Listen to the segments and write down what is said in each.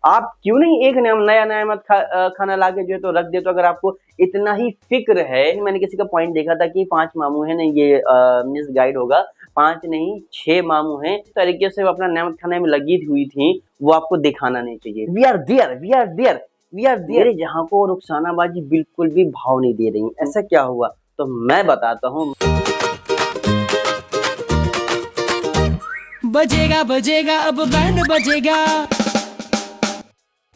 आप क्यों नहीं एक नया नया मत खाना ला के जो है तो रख दे। तो अगर आपको इतना ही फिक्र है, मैंने किसी का पॉइंट देखा था कि 5 मामू है ना, ये मिस गाइड होगा, 5 नहीं 6 मामू हैं। इस तरीके से वो अपना नेमत खाने में लगी हुई थी, वो आपको दिखाना नहीं चाहिए। We are there, we are there, we are there. जहाँ को रुखसाना बाजी बिल्कुल भी भाव नहीं दे रही, ऐसा क्या हुआ? तो मैं बताता हूँ। बजेगा बजेगा अब बैंड बजेगा।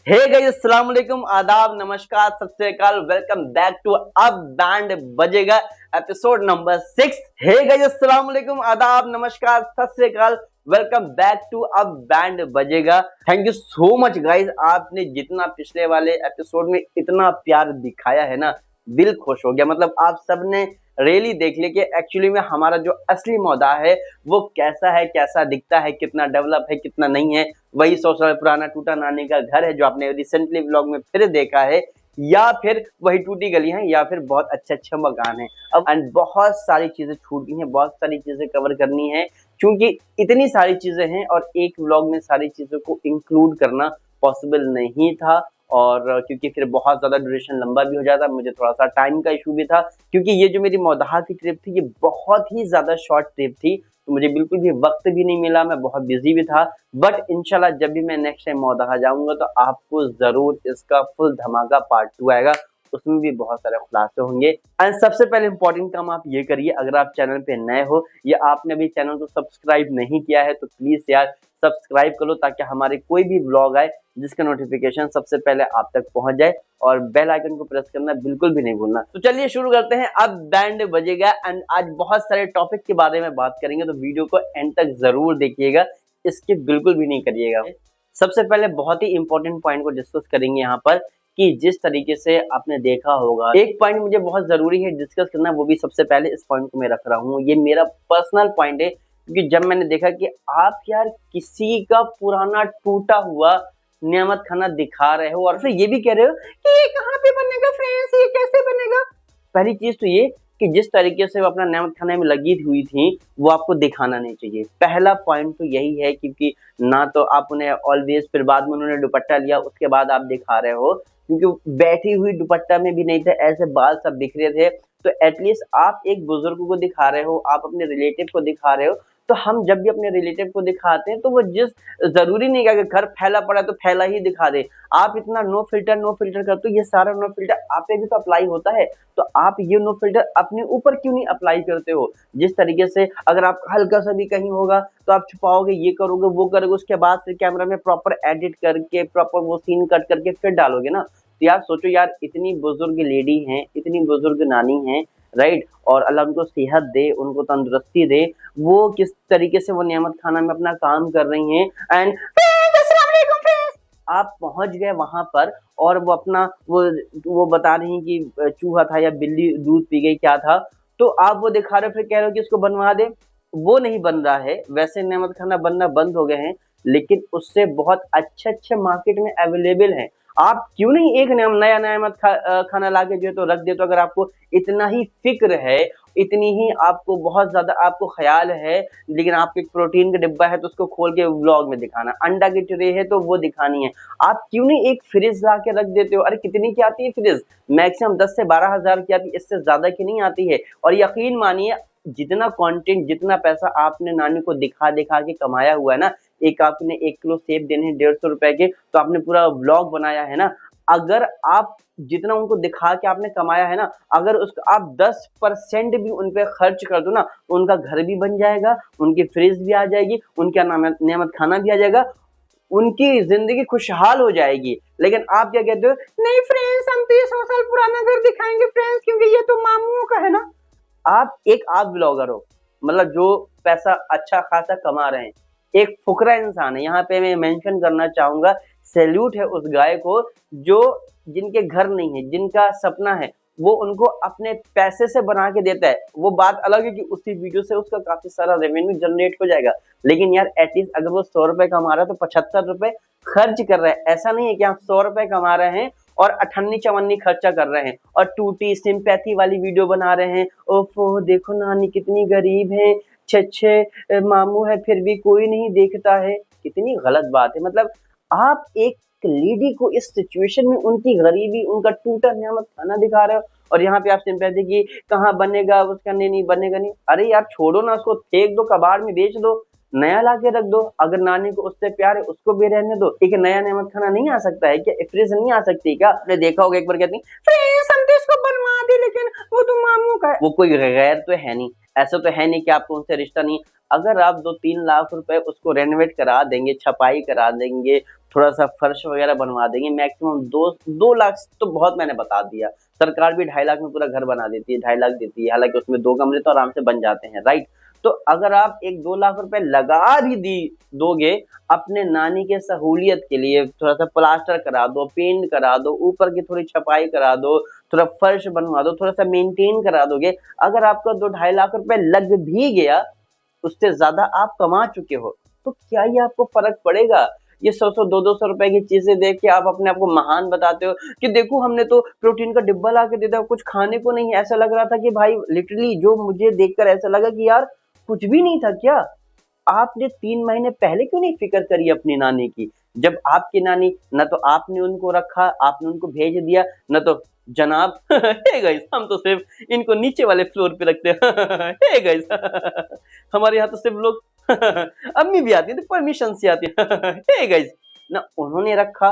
हे गाइस, अस्सलाम वालेकुम, आदाब, नमस्कार, सत श्री अकाल, वेलकम बैक टू अब बैंड बजेगा एपिसोड नंबर 6। हे गाइस, अस्सलाम वालेकुम, आदाब, नमस्कार, सत श्री अकाल, वेलकम बैक टू अब बैंड बजेगा। Thank you so much guys, आपने जितना पिछले वाले एपिसोड में इतना प्यार दिखाया है ना, दिल खुश हो गया। मतलब आप सबने रियली देख लिया कि एक्चुअली में हमारा जो असली मौदा है वो कैसा है, कैसा दिखता है, कितना डेवलप है, कितना नहीं है। वही 100 साल पुराना टूटा नानी का घर है जो आपने रिसेंटली व्लॉग में फिर देखा है, या फिर वही टूटी गली है, या फिर बहुत अच्छे अच्छे मकान है। अब एंड बहुत सारी चीजें छूट गई हैं, बहुत सारी चीजें कवर करनी है, क्योंकि इतनी सारी चीजें हैं और एक व्लॉग में सारी चीजों को इंक्लूड करना पॉसिबल नहीं था। और क्योंकि फिर बहुत ज़्यादा ड्यूरेशन लंबा भी हो जाता, मुझे थोड़ा सा टाइम का इशू भी था, क्योंकि ये जो मेरी मौदहा की ट्रिप थी ये बहुत ही ज़्यादा शॉर्ट ट्रिप थी, तो मुझे बिल्कुल भी वक्त भी नहीं मिला, मैं बहुत बिजी भी था। बट इंशाल्लाह जब भी मैं नेक्स्ट टाइम मौदहा जाऊंगा तो आपको ज़रूर इसका फुल धमाका पार्ट 2 आएगा, उसमें भी बहुत सारे खुलासे होंगे। एंड सबसे पहले इंपॉर्टेंट काम आप ये करिए, अगर आप चैनल पे नए हो या आपने अभी चैनल को सब्सक्राइब नहीं किया है तो प्लीज़ यार सब्सक्राइब कर लो, ताकि हमारे कोई भी व्लॉग आए जिसका नोटिफिकेशन सबसे पहले आप तक पहुंच जाए, और बेल आइकन को प्रेस करना बिल्कुल भी नहीं भूलना। तो चलिए शुरू करते हैं, अब बैंड बजेगा। एंड आज बहुत सारे टॉपिक के बारे में बात करेंगे, तो वीडियो को एंड तक जरूर देखिएगा, स्किप बिल्कुल भी नहीं करिएगा। सबसे पहले बहुत ही इंपॉर्टेंट पॉइंट को डिस्कस करेंगे यहाँ पर, कि जिस तरीके से आपने देखा होगा, एक पॉइंट मुझे बहुत जरूरी है डिस्कस करना, वो भी सबसे पहले इस पॉइंट को मैं रख रहा हूँ, ये मेरा पर्सनल पॉइंट है, क्योंकि जब मैंने देखा कि आप यार किसी का पुराना टूटा हुआ नियामत खाना दिखा रहे हो और फिर ये भी कह रहे हो कि ये कहाँ पे बनेगा फ्रेंड्स, ये कैसे बनेगा। पहली चीज तो ये कि जिस तरीके से वो अपना नियामत खाने में लगी हुई थी वो आपको दिखाना नहीं चाहिए। पहला पॉइंट तो यही है, क्योंकि ना तो आप उन्हें ऑलवेज, फिर बाद में उन्होंने दुपट्टा लिया उसके बाद आप दिखा रहे हो, क्योंकि बैठी हुई दुपट्टा में भी नहीं थे, ऐसे बाल सब बिखरे थे। तो एटलीस्ट आप एक बुजुर्ग को दिखा रहे हो, आप अपने रिलेटिव को दिखा रहे हो, तो हम जब भी अपने रिलेटिव को दिखाते हैं तो वो जिस जरूरी नहीं है कि घर फैला पड़ा तो फैला ही दिखा दे। आप इतना नो फिल्टर करते हो, ये सारा नो फिल्टर आप पे भी तो अप्लाई होता है, तो आप ये नो फिल्टर अपने ऊपर क्यों नहीं अप्लाई करते हो? जिस तरीके से अगर आप हल्का सा भी कहीं होगा तो आप छुपाओगे, ये करोगे, वो करोगे, उसके बाद फिर कैमरा में प्रॉपर एडिट करके प्रॉपर वो सीन कट करके फिर डालोगे ना। तो यार सोचो यार, इतनी बुजुर्ग लेडी हैं, इतनी बुजुर्ग नानी हैं, राइट, और अल्लाह उनको सेहत दे, उनको तंदुरुस्ती दे, वो किस तरीके से वो नियामत खाना में अपना काम कर रही हैं। एंड आप पहुंच गए वहां पर और वो अपना वो बता रही हैं कि चूहा था या बिल्ली दूध पी गई, क्या था, तो आप वो दिखा रहे हो, फिर कह रहे हो कि इसको बनवा दे। वो नहीं बन रहा है, वैसे नियामत खाना बनना बंद हो गए हैं, लेकिन उससे बहुत अच्छे अच्छे मार्केट में अवेलेबल हैं। आप क्यों नहीं एक नया नया मत खाना ला के जो है तो रख दे। तो अगर आपको इतना ही फिक्र है, इतनी ही आपको बहुत ज्यादा आपको ख्याल है, लेकिन आपके प्रोटीन का डिब्बा है तो उसको खोल के व्लॉग में दिखाना, अंडा की ट्रे है तो वो दिखानी है, आप क्यों नहीं एक फ्रिज ला के रख देते हो? अरे कितनी की आती है फ्रिज? मैक्सिमम 10 से 12 हजार की आती है, इससे ज्यादा की नहीं आती है। और यकीन मानिए, जितना कंटेंट, जितना पैसा आपने नानी को दिखा दिखा के कमाया हुआ है ना, एक आपने 1 किलो सेब देने हैं 150 रुपए के, तो आपने पूरा व्लॉग बनाया है ना, अगर आप जितना उनको दिखा के आपने कमाया है ना, अगर उसको आप 10% भी उन पे खर्च कर दो ना, तो उनका घर भी बन जाएगा, उनकी फ्रिज भी आ जाएगी, उनका नियामत खाना भी आ जाएगा, उनकी जिंदगी खुशहाल हो जाएगी। लेकिन आप क्या कहते हो, नहीं फ्रेंड्स हम तो ये 100 साल पुराना घर दिखाएंगे फ्रेंड्स, क्योंकि ये तो मामूओं का है ना। आप ब्लॉगर हो, मतलब जो पैसा अच्छा खासा कमा रहे हैं, एक फुकरा इंसान है। यहाँ पे मैं मेंशन करना चाहूंगा, सैल्यूट है उस गाय को जो जिनके घर नहीं है, जिनका सपना है वो उनको अपने पैसे से बना के देता है। वो बात अलग है कि उसी वीडियो से उसका काफी सारा रेवेन्यू जनरेट हो जाएगा, लेकिन यार एटलीस्ट अगर वो 100 रुपए कमा रहा है तो 75 रुपए खर्च कर रहा है। ऐसा नहीं है कि आप 100 रुपए कमा रहे हैं और अठन्नी चवन्नी खर्चा कर रहे हैं और टूटी सिंपैथी वाली वीडियो बना रहे हैं, ओफो देखो नानी कितनी गरीब है, छे मामू है फिर भी कोई नहीं देखता है। कितनी गलत बात है। मतलब आप एक एक लेडी को इस सिचुएशन में उनकी गरीबी, उनका टूटा नियामत खाना दिखा रहे हो, और यहाँ पे आप सिंपैथी की कहाँ बनेगा उसका, नहीं बनेगा नहीं। अरे यार छोड़ो ना, उसको फेंक दो, कबाड़ में बेच दो, नया ला के रख दो। अगर नानी को उससे प्यार है उसको भी रहने दो। एक नया नियामत खाना नहीं आ सकता है क्या? फ्रिज नहीं आ सकती क्या? आपने देखा होगा एक बार कहती फ्रिज हम तो इसको बनवा दे, लेकिन वो तो मामू का है। वो कोई गैर तो है नहीं, ऐसा तो है नहीं कि आपको उनसे रिश्ता नहीं। अगर आप 2-3 लाख रुपए उसको रेनोवेट करा देंगे, छपाई करा देंगे, थोड़ा सा फर्श वगैरह बनवा देंगे, मैक्सिमम 2 लाख तो बहुत, मैंने बता दिया। सरकार भी 2.5 लाख में पूरा घर बना देती है, 2.5 लाख देती है, हालांकि उसमें 2 कमरे तो आराम से बन जाते हैं, राइट। तो अगर आप 1-2 लाख रुपए लगा भी दोगे अपने नानी के सहूलियत के लिए, थोड़ा सा प्लास्टर करा दो, पेंट करा दो, ऊपर की थोड़ी छपाई करा दो, थोड़ा फर्श बनवा दो, थोड़ा सा मेंटेन करा दोगे, अगर आपका 2-2.5 लाख रुपए लग भी गया, उससे ज्यादा आप कमा चुके हो, तो क्या ये आपको फर्क पड़ेगा? ये 100-100 200-200 रुपए की चीजें देख के आप अपने आप को महान बताते हो कि देखो हमने तो प्रोटीन का डिब्बा ला के दे दिया, कुछ खाने को नहीं। ऐसा लग रहा था कि भाई लिटरली जो मुझे देखकर ऐसा लगा कि यार कुछ भी नहीं था क्या? आपने 3 महीने पहले क्यों नहीं फिक्र करी अपनी नानी की? जब आपकी नानी, न तो आपने उनको रखा, आपने उनको भेज दिया, न तो जनाब हे गाइस हम तो सिर्फ इनको नीचे वाले फ्लोर पे रखते हैं हे गाइस हमारे यहाँ तो सिर्फ लोग अम्मी भी आती है तो परमिशन से आती है हे गाइस ना, उन्होंने रखा।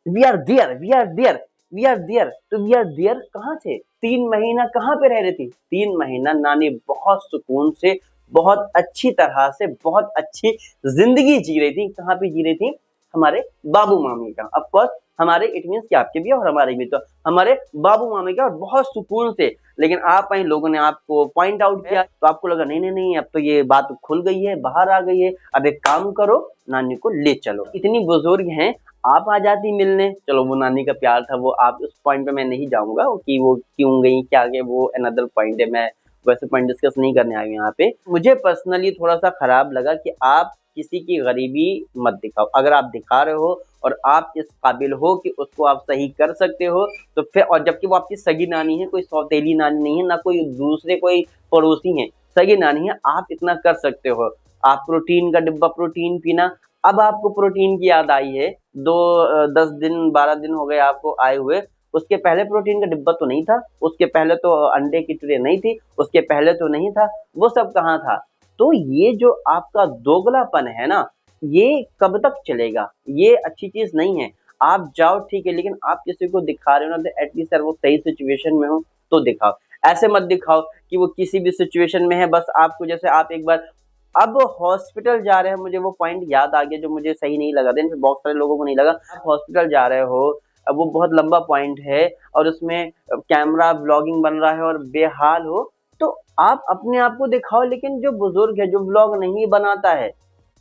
We are there, we are there, we are there. तो वी आर देयर कहाँ थे? 3 महीना कहाँ पे रह रही थी? 3 महीना नानी बहुत सुकून से, बहुत अच्छी तरह से, बहुत अच्छी जिंदगी जी रही थी। कहाँ पे जी रही थी? हमारे बाबू मामी का। ऑफ कोर्स हमारे इट मीन्स कि आपके भी और हमारे भी, तो हमारे बाबू मामी का, और बहुत सुकून से। लेकिन आप वहीं लोगों ने आपको पॉइंट आउट किया तो आपको लगा नहीं नहीं नहीं अब तो ये बात खुल गई है, बाहर आ गई है, अब एक काम करो नानी को ले चलो। इतनी बुजुर्ग हैं, आप आ जाती मिलने। चलो वो नानी का प्यार था, वो आप उस पॉइंट पे मैं नहीं जाऊंगा कि वो क्यों गई क्या गए, वो अनदर पॉइंट है, मैं वैसे पॉइंट डिस्कस नहीं करने आई हूँ यहाँ पे। मुझे पर्सनली थोड़ा सा खराब लगा कि आप किसी की गरीबी मत दिखाओ। अगर आप दिखा रहे हो और आप इस काबिल हो कि उसको आप सही कर सकते हो तो फिर, और जबकि वो आपकी सगी नानी है, कोई सौतेली नानी नहीं है, ना कोई दूसरे कोई पड़ोसी है, सगी नानी है, आप इतना कर सकते हो। आप प्रोटीन का डिब्बा, प्रोटीन पीना, अब आपको प्रोटीन की याद आई है, 10 दिन 12 दिन हो गए आपको आए हुए। उसके पहले प्रोटीन का डिब्बा तो नहीं था, उसके पहले तो अंडे की ट्रे नहीं थी, उसके पहले तो नहीं था, वो सब कहाँ था? तो ये जो आपका दोगलापन है ना, ये कब तक चलेगा? ये अच्छी चीज नहीं है। आप जाओ ठीक है, लेकिन आप किसी को दिखा रहे हो ना, तो एटलीस्ट यार वो सही सिचुएशन में हो तो दिखाओ। ऐसे मत दिखाओ कि वो किसी भी सिचुएशन में है, बस आपको, जैसे आप एक बार अब हॉस्पिटल जा रहे हैं, मुझे वो पॉइंट याद आ गया जो मुझे सही नहीं लगा था, बहुत सारे लोगों को नहीं लगा। आप हॉस्पिटल जा रहे हो, अब वो बहुत लंबा पॉइंट है और उसमें कैमरा व्लॉगिंग बन रहा है और बेहाल हो, तो आप अपने आप को दिखाओ। लेकिन जो बुजुर्ग है, जो व्लॉग नहीं बनाता है,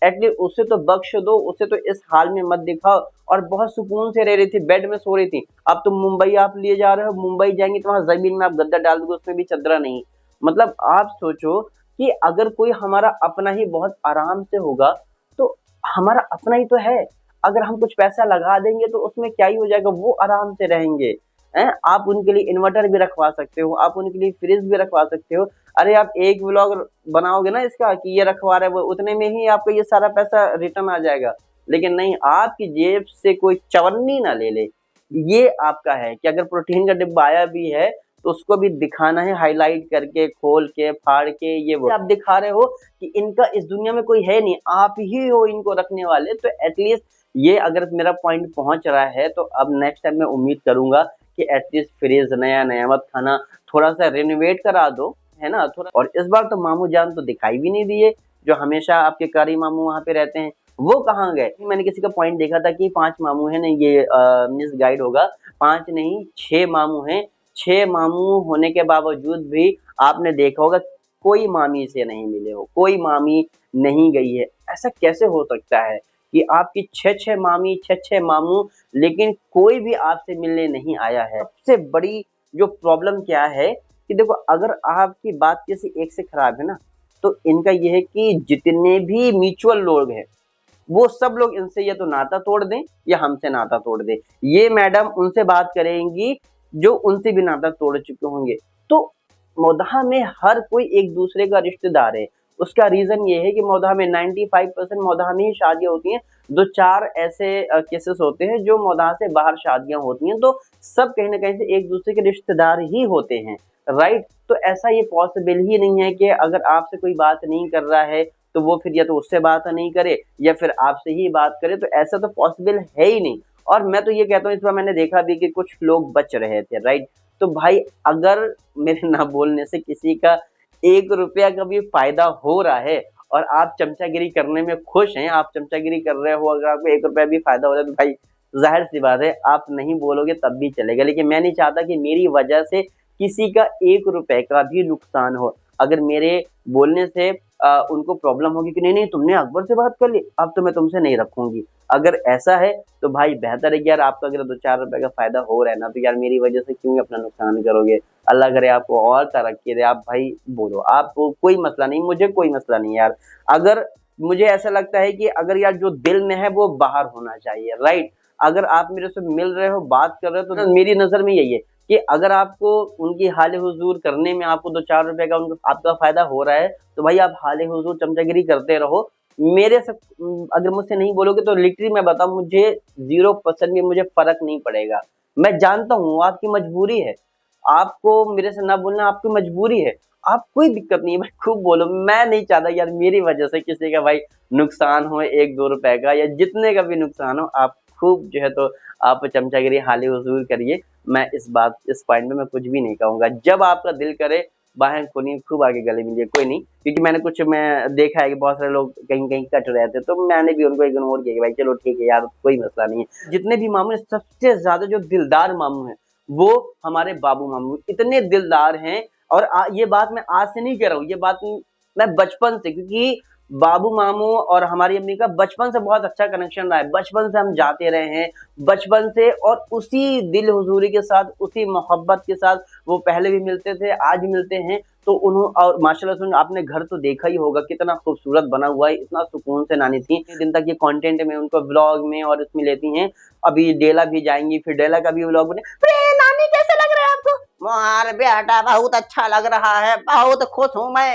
एटलीस्ट उसे तो बख्श दो, उसे तो इस हाल में मत दिखाओ। और बहुत सुकून से रह रही थी, बेड में सो रही थी। अब तो मुंबई आप लिए जा रहे हो, मुंबई जाएंगे तो वहां जमीन में आप गद्दा डाल दोगे, उसमें भी चदरा नहीं। मतलब आप सोचो कि अगर कोई हमारा अपना ही बहुत आराम से होगा तो हमारा अपना ही तो है, अगर हम कुछ पैसा लगा देंगे तो उसमें क्या ही हो जाएगा, वो आराम से रहेंगे। हैं, आप उनके लिए इन्वर्टर भी रखवा सकते हो, आप उनके लिए फ्रिज भी रखवा सकते हो। अरे आप एक व्लॉग बनाओगे ना इसका कि ये रखवा रहा है, वो उतने में ही आपका ये सारा पैसा रिटर्न आ जाएगा। लेकिन नहीं, आपकी जेब से कोई चवन्नी ना ले ले। ये आपका है कि अगर प्रोटीन का डिब्बा आया भी है तो उसको भी दिखाना है, हाईलाइट करके, खोल के, फाड़ के। ये वो आप दिखा रहे हो कि इनका इस दुनिया में कोई है नहीं, आप ही हो इनको रखने वाले। तो एटलीस्ट ये अगर मेरा पॉइंट पहुंच रहा है तो अब नेक्स्ट टाइम मैं उम्मीद करूंगा कि एटलीस्ट फ्रिज नया नया मत खाना, थोड़ा सा रेनोवेट करा दो, है ना थोड़ा। और इस बार तो मामू जान तो दिखाई भी नहीं दिए, जो हमेशा आपके कारी मामू वहां पे रहते हैं, वो कहाँ गए? मैंने किसी का पॉइंट देखा था कि 5 मामू है ना, ये मिस गाइड होगा, 5 नहीं 6 मामू हैं। 6 मामू होने के बावजूद भी आपने देखा होगा कोई मामी से नहीं मिले हो, कोई मामी नहीं गई है। ऐसा कैसे हो सकता है कि आपकी 6 मामी 6 मामू, लेकिन कोई भी आपसे मिलने नहीं आया है? सबसे बड़ी जो प्रॉब्लम क्या है कि देखो, अगर आपकी बात किसी एक से खराब है ना, तो इनका यह है कि जितने भी म्यूचुअल लोग हैं वो सब लोग इनसे या तो नाता तोड़ दें या हमसे नाता तोड़ दें। ये मैडम उनसे बात करेंगी जो उनसे भी नाता तोड़ चुके होंगे। तो मौदहा में हर कोई एक दूसरे का रिश्तेदार है। उसका रीजन ये है कि मौदहा में 95% मौदहा में ही शादियां होती हैं, दो चार ऐसे केसेस होते हैं जो मौदा से बाहर शादियां होती हैं, तो सब कहीं ना कहीं से एक दूसरे के रिश्तेदार ही होते हैं, राइट। तो ऐसा ये पॉसिबल ही नहीं है कि अगर आपसे कोई बात नहीं कर रहा है तो वो फिर या तो उससे बात नहीं करे या फिर आपसे ही बात करे, तो ऐसा तो पॉसिबल है ही नहीं। और मैं तो ये कहता हूँ, इस बार मैंने देखा भी कि कुछ लोग बच रहे थे, राइट। तो भाई अगर मेरे ना बोलने से किसी का 1 रुपया का भी फायदा हो रहा है और आप चमचागिरी करने में खुश हैं, आप चमचागिरी कर रहे हो, अगर आपको 1 रुपया भी फायदा हो रहा है तो भाई जाहिर सी बात है आप नहीं बोलोगे तब भी चलेगा। लेकिन मैं नहीं चाहता कि मेरी वजह से किसी का 1 रुपए का भी नुकसान हो। अगर मेरे बोलने से उनको प्रॉब्लम होगी कि नहीं नहीं तुमने अकबर से बात कर ली, अब तो मैं तुमसे नहीं रखूंगी, अगर ऐसा है तो भाई बेहतर है कि यार आपका अगर 2-4 रुपए का फायदा हो रहा है ना, तो यार मेरी वजह से क्यों अपना नुकसान करोगे। अल्लाह करे आपको और तरक्की दे। आप भाई बोलो, आप कोई मसला नहीं, मुझे कोई मसला नहीं यार। अगर मुझे ऐसा लगता है कि अगर यार जो दिल में है वो बाहर होना चाहिए, राइट। अगर आप मेरे से मिल रहे हो, बात कर रहे हो, तो मेरी नजर में यही है कि अगर आपको उनकी हाल हुजूर करने में आपको 2-4 रुपए का आपका फायदा हो रहा है तो भाई आप हाल हुजूर चमचागिरी करते रहो। मेरे से अगर मुझसे नहीं बोलोगे तो लिटरली मैं बताऊं, मुझे 0% भी मुझे फर्क नहीं पड़ेगा। मैं जानता हूँ आपकी मजबूरी है, आपको मेरे से ना बोलना आपकी मजबूरी है, आप कोई दिक्कत नहीं है भाई, खूब बोलो। मैं नहीं चाहता यार मेरी वजह से किसी का भाई नुकसान हो 1-2 रुपए का, या जितने का भी नुकसान हो, आप खूब जो है तो आप चमचागिरी हाल हुजूर करिए। मैं इस पॉइंट में मैं कुछ भी नहीं कहूंगा। जब आपका दिल करे बाहें खोलिए, खूब आगे गले मिलिए, कोई नहीं। क्योंकि मैं देखा है कि बहुत सारे लोग कहीं कहीं कट रहे थे, तो मैंने भी उनको इग्नोर किया कि भाई चलो ठीक है यार, कोई मसला नहीं है। जितने भी मामू हैं, सबसे ज्यादा जो दिलदार मामू हैं वो हमारे बाबू मामू इतने दिलदार हैं। और ये बात मैं आज से नहीं कह रहा हूँ, ये बात मैं बचपन से, क्योंकि बाबू मामू और हमारी अम्मी का बचपन से बहुत अच्छा कनेक्शन रहा है, बचपन से हम जाते रहे हैं, बचपन से। और उसी दिल हुजूरी के साथ, उसी मोहब्बत के साथ वो पहले भी मिलते थे, आज भी मिलते हैं। तो और माशाल्लाह से आपने घर तो देखा ही होगा कितना खूबसूरत बना हुआ है, इतना सुकून से नानी थी। दिन तक ये कंटेंट में उनको व्लॉग में और इसमें लेती हैं। अभी डेला भी जाएंगी, फिर डेला का भी व्लॉग बने, नानी कैसे लग रहा है आपको, मार बेटा बहुत अच्छा लग रहा है, बहुत खुश हूँ मैं,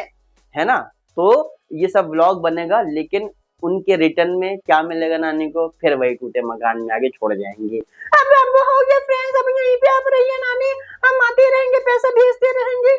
है ना। तो ये सब व्लॉग बनेगा, लेकिन उनके रिटर्न में क्या मिलेगा नानी को, फिर वही टूटे मकान में आगे छोड़ जाएंगे। अब हो गया फ्रेंड्स, अब यहीं पे आप रहिए नानी, हम आते रहेंगे, पैसा भेजते रहेंगे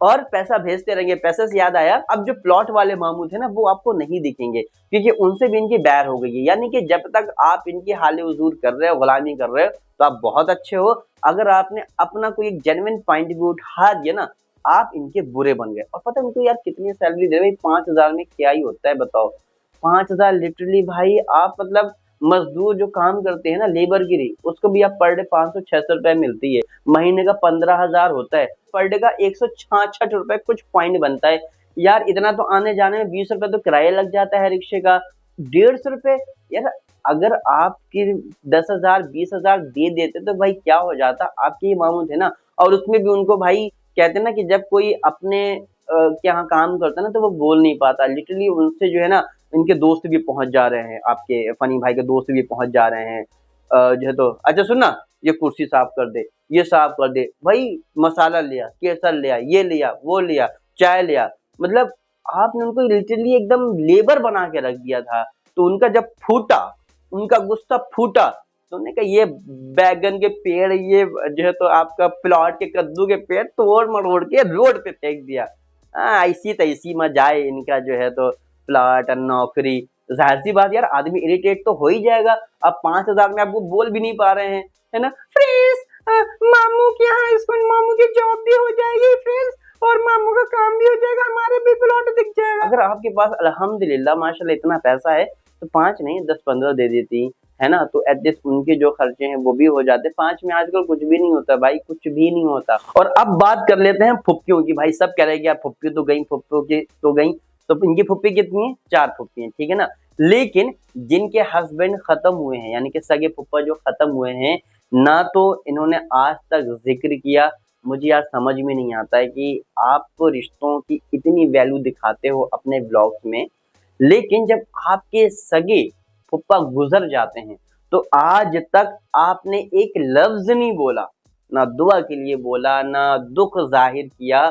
और पैसा भेजते रहेंगे। पैसे से याद आया, अब जो प्लॉट वाले मामू थे ना वो आपको नहीं दिखेंगे, क्योंकि उनसे भी इनकी बैर हो गई है। यानी कि जब तक आप इनकी हाल हुजूर कर रहे हो, गुलामी कर रहे हो, तो आप बहुत अच्छे हो। अगर आपने अपना कोई एक जेन्युइन पॉइंट भी उठा दिया ना, आप इनके बुरे बन गए। और पता है उनको यार कितनी सैलरी दे रहे, 5,000 में क्या ही होता है बताओ। 5,000 लिटरली भाई, आप मतलब मजदूर जो काम करते हैं ना, लेबर गिरी, उसको भी आप पर डे 500-600 रुपए मिलती है, महीने का 15,000 होता है, पर डे का 166 रुपए कुछ पॉइंट बनता है। यार इतना तो आने जाने में 20 रुपए तो किराया लग जाता है रिक्शे का, 150 रुपए। यार अगर आपकी 10,000 20,000 दे देते तो भाई क्या हो जाता। आपके ही मामू थे ना, और उसमें भी उनको भाई कहते हैं ना कि जब कोई अपने के यहाँ काम करता है ना तो वो बोल नहीं पाता, लिटरली उनसे जो है ना इनके दोस्त भी पहुंच जा रहे हैं, आपके फनी भाई के दोस्त भी पहुंच जा रहे हैं। जो है तो अच्छा सुनना, ये कुर्सी साफ कर दे, ये साफ कर दे, भाई मसाला लिया, केसर लिया, ये लिया, वो लिया, चाय लिया, मतलब आपने उनको लिटरली एकदम लेबर बना के रख दिया था। तो उनका जब फूटा, उनका गुस्सा फूटा, तो उन्होंने कहा ये बैगन के पेड़, ये जो है तो आपका प्लॉट के कद्दू के पेड़ तोड़ मरोड़ के रोड पे फेंक दिया। ऐसी तैसी मजाए इनका जो है तो प्लॉट और नौकरी। जाहिर सी बात यार, आदमी इरिटेट तो हो ही जाएगा। अब 5,000 में आपको बोल भी नहीं पा रहे हैं, है ना फ्रेंड्स। मामू के यहाँ इसको मामू की जॉब भी हो जाएगी फ्रेंड्स, और मामू का काम भी हो जाएगा, हमारे भी प्लॉट दिख जाएगा। अगर आपके पास अल्हम्दुलिल्लाह माशाल्लाह इतना पैसा है तो 5 नहीं 10-15 दे देती, है ना। तो एटलीस्ट उनके जो खर्चे हैं वो भी हो जाते। 5 में आजकल कुछ भी नहीं होता भाई, कुछ भी नहीं होता। और अब बात कर लेते हैं फुप्पियों की। भाई सब कह रहे हैं कि यार फुप्पी तो गई, फुप्पियों की तो गई, तो इनकी फुप्पी कितनी है, 4 फुप्पी हैं, ठीक है ना। लेकिन जिनके हस्बैंड खत्म हुए हैं, यानी कि सगे फुप्पा जो खत्म हुए हैं ना, तो इन्होंने आज तक जिक्र किया। मुझे यार समझ में नहीं आता है कि आप रिश्तों की इतनी वैल्यू दिखाते हो अपने ब्लॉग्स में, लेकिन जब आपके सगे फुप्पा गुजर जाते हैं तो आज तक आपने एक लफ्ज नहीं बोला, ना दुआ के लिए बोला, ना दुख जाहिर किया।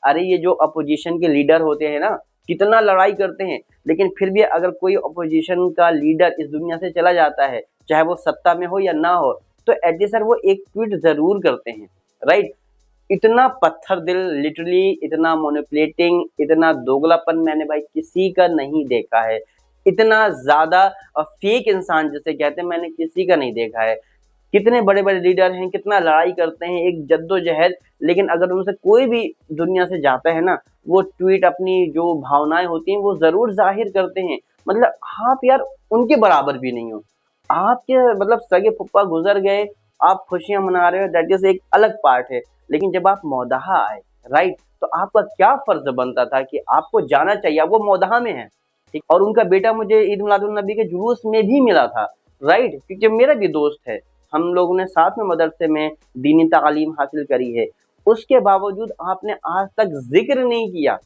अरे ये जो अपोजिशन के लीडर होते हैं ना, कितना लड़ाई करते हैं, लेकिन फिर भी अगर कोई अपोजिशन का लीडर इस दुनिया से चला जाता है, चाहे वो सत्ता में हो या ना हो, तो एटलीस्ट सर वो एक ट्वीट जरूर करते हैं, राइट। इतना पत्थर दिल, लिटरली इतना मैनिपुलेटिंग, इतना दोगलापन मैंने भाई किसी का नहीं देखा है। इतना ज्यादा फेक इंसान जिसे कहते हैं मैंने किसी का नहीं देखा है। कितने बड़े बड़े लीडर हैं, कितना लड़ाई करते हैं, एक जद्दोजहद, लेकिन अगर उनसे कोई भी दुनिया से जाता है ना, वो ट्वीट अपनी जो भावनाएं होती हैं वो जरूर जाहिर करते हैं। मतलब आप यार उनके बराबर भी नहीं हो। आपके मतलब सगे फुप्पा गुजर गए, आप खुशियां मना रहे हो, दैट इज एक अलग पार्ट है। लेकिन जब आप मौदहा आए, राइट, तो आपका क्या फर्ज बनता था कि आपको जाना चाहिए, वो मौदहा में है, ठीक। और उनका बेटा मुझे ईद मिलादुन नबी के जुलूस में भी मिला था, राइट, क्योंकि मेरा भी दोस्त है, हम लोगों ने साथ में मदरसे में दीनी तालीम हासिल करी है। उसके बावजूद आपने आज तक जिक्र नहीं किया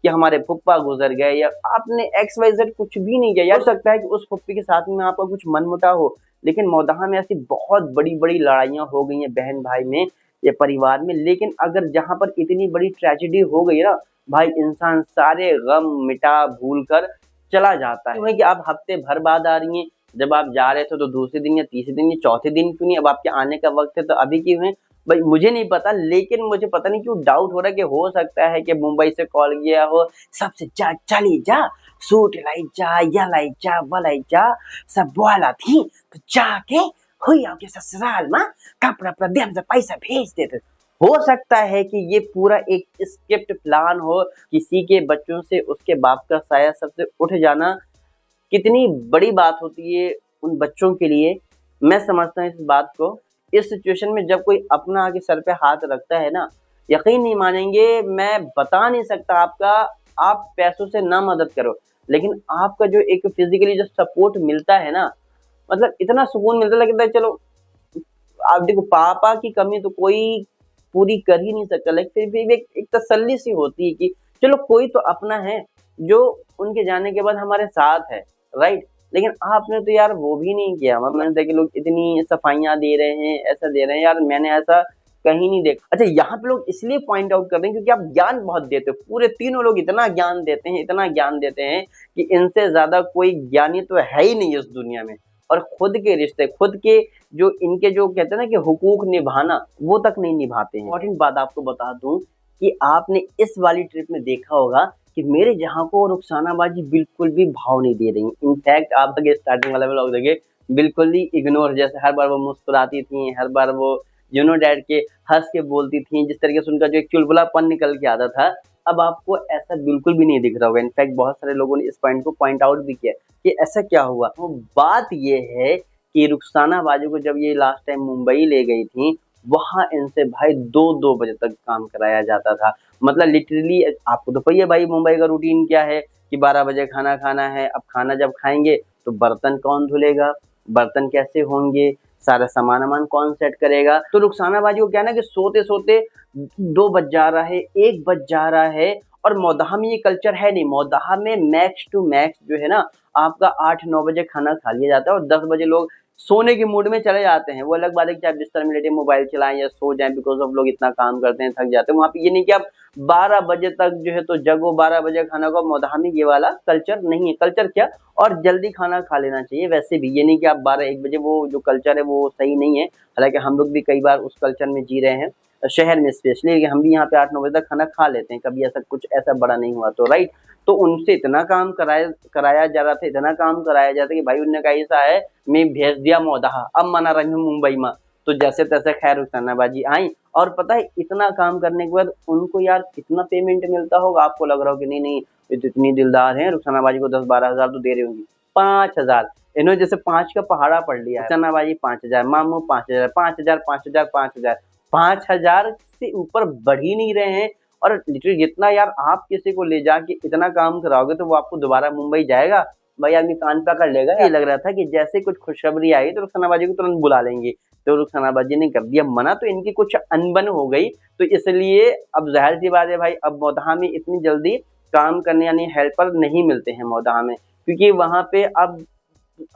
कि हमारे फुप्पा गुजर गए, या आपने XYZ कुछ भी नहीं किया। यार हो सकता है कि उस फुप्पी के साथ में आपका कुछ मनमुटाव हो, लेकिन मौदहा में ऐसी बहुत बड़ी बड़ी लड़ाइयां हो गई हैं बहन भाई में या परिवार में। लेकिन अगर जहां पर इतनी बड़ी ट्रेजेडी हो गई ना भाई, इंसान सारे गम मिटा भूल कर चला जाता है। कि आप हफ्ते भर बाद आ रही हैं, जब आप जा रहे थे तो दूसरे दिन या तीसरे दिन या चौथे दिन क्यों नहीं, अब आपके आने का वक्त है तो अभी क्यों है भाई, मुझे नहीं पता। लेकिन मुझे पता नहीं क्यों डाउट हो रहा है कि हो सकता है कि मुंबई से कॉल किया हो, सबसे जा चली जा, सूट लाई जा, या लाई जा, वो लाई जा, सब बोला थी तो जाके हुई आपके ससुराल में कपड़ा प्रेम से पैसा भेज देते। हो सकता है कि ये पूरा एक स्क्रिप्ट प्लान हो, किसी के बच्चों से उसके बाप का साया सबसे उठ जाना कितनी बड़ी बात होती है उन बच्चों के लिए। मैं समझता हूँ इस बात को। इस सिचुएशन में जब कोई अपना आगे सर पे हाथ रखता है ना, यकीन नहीं मानेंगे, मैं बता नहीं सकता आपका, आप पैसों से ना मदद करो, लेकिन आपका जो एक फिजिकली जो सपोर्ट मिलता है ना, मतलब इतना सुकून मिलता है, लगता है चलो आप देखो पापा की कमी तो कोई पूरी कर ही नहीं सकता, लेकिन फिर भी एक तसल्ली सी होती है कि चलो कोई तो अपना है जो उनके जाने के बाद हमारे साथ है, राइट। लेकिन आपने तो यार वो भी नहीं किया। मतलब मैंने देखा लोग इतनी सफाइयां दे रहे हैं, ऐसा दे रहे हैं, यार मैंने ऐसा कहीं नहीं देखा। अच्छा, यहाँ पे लोग इसलिए पॉइंट आउट कर रहे हैं क्योंकि आप ज्ञान बहुत देते हो, पूरे तीनों लोग इतना ज्ञान देते हैं, इतना ज्ञान देते हैं कि इनसे ज्यादा कोई ज्ञानी तो है ही नहीं इस दुनिया में। और खुद के रिश्ते, खुद के जो इनके जो कहते हैं ना कि हुकूक निभाना, वो तक नहीं निभाते हैं। इंपॉर्टेंट बात आपको बता दूं कि आपने इस वाली ट्रिप में देखा होगा कि मेरे जहाँ को रुखसाना बाजी बिल्कुल भी भाव नहीं दे रही। इनफैक्ट आप अगर स्टार्टिंग वाला व्लॉग देखे, बिल्कुल ही इग्नोर, जैसे हर बार वो मुस्कुराती थी, हर बार वो डैड के हंस के बोलती थी, जिस तरीके से उनका जो एक चुलबुलापन निकल के आता था, अब आपको ऐसा बिल्कुल भी नहीं दिख रहा होगा। इनफैक्ट बहुत सारे लोगों ने इस पॉइंट को पॉइंट आउट भी किया कि ऐसा क्या हुआ। तो बात ये है कि रुखसाना बाजू को जब ये लास्ट टाइम मुंबई ले गई थी, वहां इनसे भाई 2-2 बजे तक काम कराया जाता था। मतलब लिटरली आपको तो पता है भाई मुंबई का रूटीन क्या है कि 12 बजे खाना खाना है। अब खाना जब खाएंगे तो बर्तन कौन धुलेगा, बर्तन कैसे होंगे, सारा सामान कौन सेट करेगा। तो रुखसाना बाजी को क्या ना कि सोते सोते 2 बज जा रहा है, 1 बज जा रहा है। और मौदहा में ये कल्चर है नहीं। मौदहा में मैक्स टू मैक्स जो है ना आपका 8-9 बजे खाना खा लिया जाता है और 10 बजे लोग सोने के मूड में चले जाते हैं। वो अलग बात है कि चाहे बिस्तर में लेटे मोबाइल चलाएं या सो जाएं, बिकॉज ऑफ लोग इतना काम करते हैं, थक जाते हैं। वहाँ पे ये नहीं कि आप 12 बजे तक जो है तो जगो, 12 बजे खाना खाओ। मौदहा में ये वाला कल्चर नहीं है। कल्चर क्या, और जल्दी खाना खा लेना चाहिए। वैसे भी ये नहीं कि आप 12-1 बजे, वो जो कल्चर है वो सही नहीं है। हालांकि हम लोग भी कई बार उस कल्चर में जी रहे हैं शहर में स्पेशली, हम भी यहाँ पे 8-9 बजे तक खाना खा लेते हैं। कभी ऐसा कुछ ऐसा बड़ा नहीं हुआ तो, राइट। तो उनसे इतना काम कराया जा रहा था, इतना काम कराया जाता कि भाई उन्होंने कहा ऐसा है मैं भेज दिया मौदहा, अब मना रही हूँ मुंबई में। तो जैसे तैसे खैर रुखसाना बाजी आई, और पता है इतना काम करने के बाद उनको यार कितना पेमेंट मिलता होगा। आपको लग रहा हो कि नहीं नहीं ये तो इतनी दिलदार है, रुखसाना बाजी को 10-12 हज़ार तो दे रही होंगी। 5,000 इन्होंने जैसे 5 का पहाड़ा पढ़ लिया। रुखसाना बाजी 5,000, मामू 5,000, 5,000, 5,000, 5,000, 5,000 से ऊपर बढ़ ही नहीं रहे हैं। और लिटरली जितना यार आप किसी को ले जाके इतना काम कराओगे तो वो आपको दोबारा मुंबई जाएगा भाई, आदमी कान पकड़ लेगा। ये लग रहा था कि जैसे कुछ खुशखबरी आई तो रुखसाना बाजी को तुरंत बुला लेंगे, तो रुखसाना बाजी ने कर दिया मना। तो इनकी कुछ अनबन हो गई, तो इसलिए अब जाहिर सी बात है भाई, अब मौदहा में इतनी जल्दी काम करने यानी हेल्पर नहीं मिलते हैं मौदहा में, क्योंकि वहाँ पे अब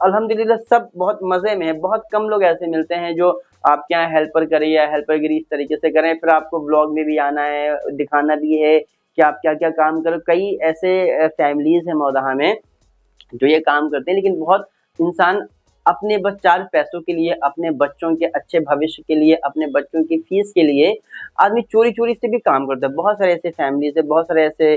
अल्हम्दुलिल्लाह सब बहुत मजे में है। बहुत कम लोग ऐसे मिलते हैं जो आपके यहाँ हेल्पर करे या हेल्परगिरी इस तरीके से करें। फिर आपको ब्लॉग में भी आना है, दिखाना भी है कि आप क्या क्या काम करो। कई ऐसे फैमिलीज हैं मौदाहा में जो ये काम करते हैं, लेकिन बहुत इंसान अपने बस 4 पैसों के लिए, अपने बच्चों के अच्छे भविष्य के लिए, अपने बच्चों की फीस के लिए आदमी चोरी-चोरी से भी काम करता है। बहुत सारे ऐसे फैमिलीज़ है, बहुत सारे ऐसे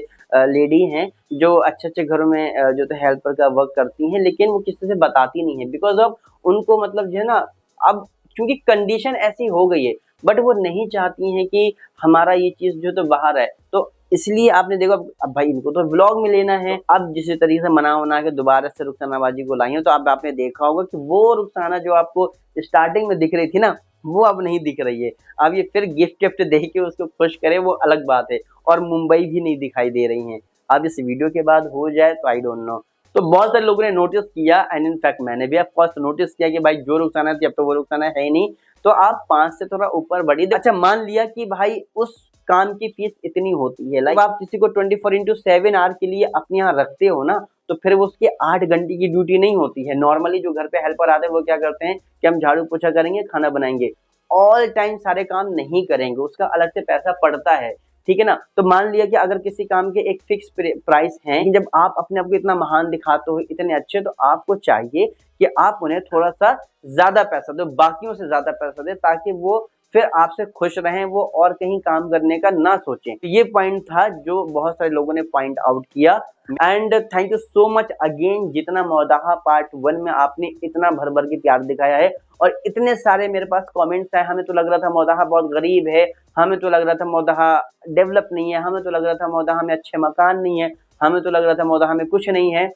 लेडी हैं जो अच्छे-अच्छे घरों में जो तो हेल्पर का वर्क करती हैं, लेकिन वो किसी से बताती नहीं है बिकॉज़ ऑफ उनको मतलब जो है ना, अब क्योंकि कंडीशन ऐसी हो गई है, बट वो नहीं चाहती हैं कि हमारा ये चीज़ जो तो बाहर है। तो इसलिए आपने देखा, अब भाई इनको तो व्लॉग में लेना है। अब जिस तरीके से मना-वना के दोबारा से रुखसाना बाजी को लाई हैं, तो अब आपने देखा होगा कि वो रुखसाना जो आपको स्टार्टिंग में दिख रही थी ना, वो अब नहीं दिख रही है। अब ये फिर गिफ्ट-विफ्ट दे के उसको खुश करे, वो अलग बात है। और मुंबई भी नहीं दिखाई दे रही हैं। अब इस वीडियो के बाद हो जाए तो आई डोंट नो। तो बहुत सारे लोगों ने नोटिस किया एंड इन फैक्ट मैंने भी ऑफ कोर्स नोटिस किया कि भाई जो रुखसाना थी अब तो वो रुखसाना है ही नहीं। तो आप 5 से थोड़ा ऊपर बढ़ी। अच्छा मान लिया कि भाई उस काम की फीस इतनी होती है, लाइक आप किसी को 24/7 आवर के लिए अपने यहाँ रखते हो ना, तो फिर वो उसकी 8 घंटे की ड्यूटी नहीं होती है। नॉर्मली जो घर पे हेल्पर आते हैं वो क्या करते हैं कि हम झाड़ू पोछा करेंगे, खाना बनाएंगे, ऑल टाइम सारे काम नहीं करेंगे, उसका अलग से पैसा पड़ता है, ठीक है ना। तो मान लिया कि अगर किसी काम के एक फिक्स प्राइस है, जब आप अपने आप को इतना महान दिखाते हो, इतने अच्छे, तो आपको चाहिए कि आप उन्हें थोड़ा सा ज्यादा पैसा दो, बाकियों से ज्यादा पैसा दे, ताकि वो फिर आपसे खुश रहें, वो और कहीं काम करने का ना सोचें। तो ये पॉइंट था जो बहुत सारे लोगों ने पॉइंट आउट किया। And thank you so much again, जितना मौदाहा पार्ट 1 में आपने इतना भर भर के प्यार दिखाया है और इतने सारे मेरे पास कमेंट्स आए। हमें तो लग रहा था मौदाहा बहुत गरीब है, हमें तो लग रहा था मौदाहा डेवलप नहीं है, हमें तो लग रहा था मौदाहा में अच्छे मकान नहीं है, हमें तो लग रहा था मौदाहा में कुछ नहीं है।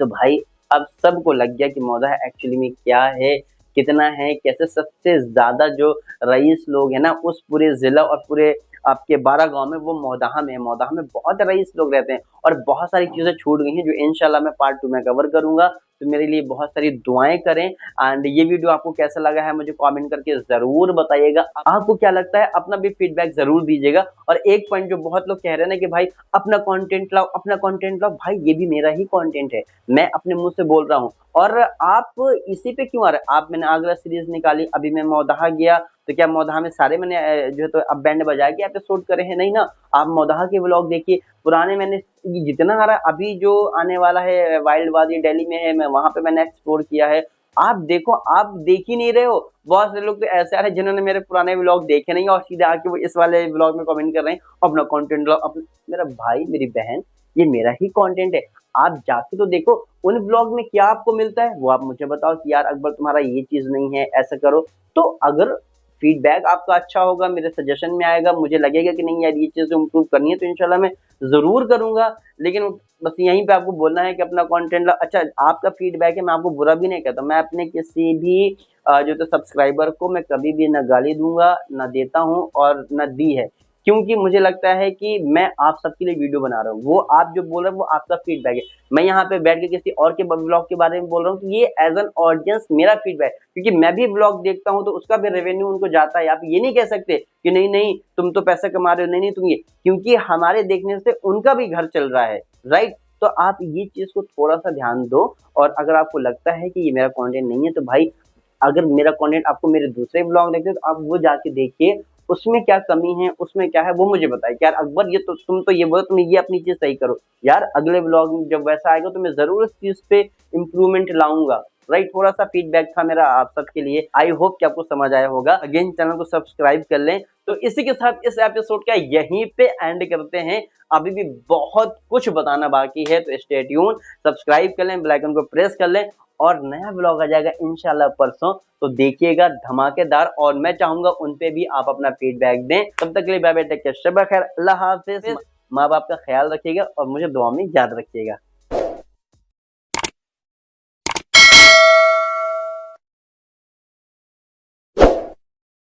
तो भाई अब सबको लग गया कि मौदाहा एक्चुअली में क्या है, कितना है, कैसे। सबसे ज्यादा जो रईस लोग हैं ना उस पूरे जिला और पूरे आपके 12 गांव में, वो मौदाहा में है। मौदाहा में बहुत रईस लोग रहते हैं और बहुत सारी चीजें छूट गई हैं जो इंशाल्लाह मैं पार्ट 2 में कवर करूंगा। तो मेरे लिए बहुत सारी दुआएं करें। एंड ये वीडियो आपको कैसा लगा है मुझे कमेंट करके जरूर बताइएगा। आपको क्या लगता है अपना भी फीडबैक जरूर दीजिएगा। और एक पॉइंट जो बहुत लोग कह रहे हैं ना कि भाई अपना कंटेंट लाओ, अपना कंटेंट लाओ, भाई ये भी मेरा ही कंटेंट है, मैं अपने मुंह से बोल रहा हूँ। और आप इसी पे क्यों आ रहे हैं? आप, मैंने आगरा सीरीज निकाली, अभी मैं मौदाहा गया, तो क्या मौदाहा में सारे मैंने जो है तो अब बैंड बजा के एपिसोड करे हैं? नहीं ना। आप मौदाहा के व्लॉग देखिए, पुराने मैंने जितना आ रहा, अभी जो आने वाला है वाइल्ड वादी दिल्ली में है, मैं वहां पे मैंने एक्सप्लोर किया है। आप देखो, आप देख ही नहीं रहे हो। बहुत से लोग तो ऐसे आ रहे हैं जिन्होंने मेरे पुराने व्लॉग देखे नहीं और सीधे आके वो इस वाले व्लॉग में कमेंट कर रहे हैं अपना कंटेंट लो। मेरा भाई मेरी बहन, ये मेरा ही कंटेंट है। आप जाके तो देखो उन व्लॉग में क्या आपको मिलता है, वो आप मुझे बताओ कि यार अकबर तुम्हारा ये चीज नहीं है, ऐसा करो। तो अगर फीडबैक आपका अच्छा होगा, मेरे सजेशन में आएगा, मुझे लगेगा कि नहीं यार ये चीज़ इम्प्रूव करनी है, तो इंशाल्लाह मैं ज़रूर करूँगा। लेकिन बस यहीं पे आपको बोलना है कि अपना कंटेंट अच्छा आपका फीडबैक है, मैं आपको बुरा भी नहीं कहता। मैं अपने किसी भी जो तो सब्सक्राइबर को मैं कभी भी ना गाली दूंगा, ना देता हूँ और ना दी है, क्योंकि मुझे लगता है कि मैं आप सबके लिए वीडियो बना रहा हूँ। वो आप जो बोल रहे हैं वो आपका फीडबैक है। मैं यहाँ पे बैठ के किसी और के ब्लॉग के बारे में बोल रहा हूँ कि ये एज एन ऑडियंस मेरा फीडबैक, क्योंकि मैं भी ब्लॉग देखता हूँ तो उसका भी रेवेन्यू उनको जाता है। आप ये नहीं कह सकते कि नहीं नहीं तुम तो पैसा कमा रहे हो, नहीं नहीं तुम ये, क्योंकि हमारे देखने से उनका भी घर चल रहा है, राइट। तो आप ये चीज को थोड़ा सा ध्यान दो। और अगर आपको लगता है कि ये मेरा कंटेंट नहीं है, तो भाई अगर मेरा कंटेंट आपको मेरे दूसरे ब्लॉग देखते हो तो आप वो जाके देखिए, उसमें क्या कमी है, उसमें क्या है, वो मुझे बताइए कि यार अकबर ये तो तुम तो ये बोलो, तुम ये अपनी चीज सही करो। यार अगले ब्लॉग में जब वैसा आएगा तो मैं जरूर इस चीज पे इम्प्रूवमेंट लाऊंगा, राइट। थोड़ा सा फीडबैक था मेरा आप सबके लिए। आई होप कि आपको समझ आया होगा। अगेन चैनल को सब्सक्राइब कर लें। तो इसी के साथ इस एपिसोड का यहीं पे एंड करते हैं। अभी भी बहुत कुछ बताना बाकी है, तो स्टे ट्यून, सब्सक्राइब कर लें, बेल आइकन को प्रेस कर लें और नया व्लॉग आ जाएगा इंशाल्लाह परसों। तो देखिएगा धमाकेदार, और मैं चाहूंगा उन पे भी आप अपना फीडबैक दें। तब तक के लिए बाय बाय, टेक केयर, शब खैर, अल्लाह हाफिज। माँ बाप का ख्याल रखिएगा और मुझे दुआ में याद रखिएगा।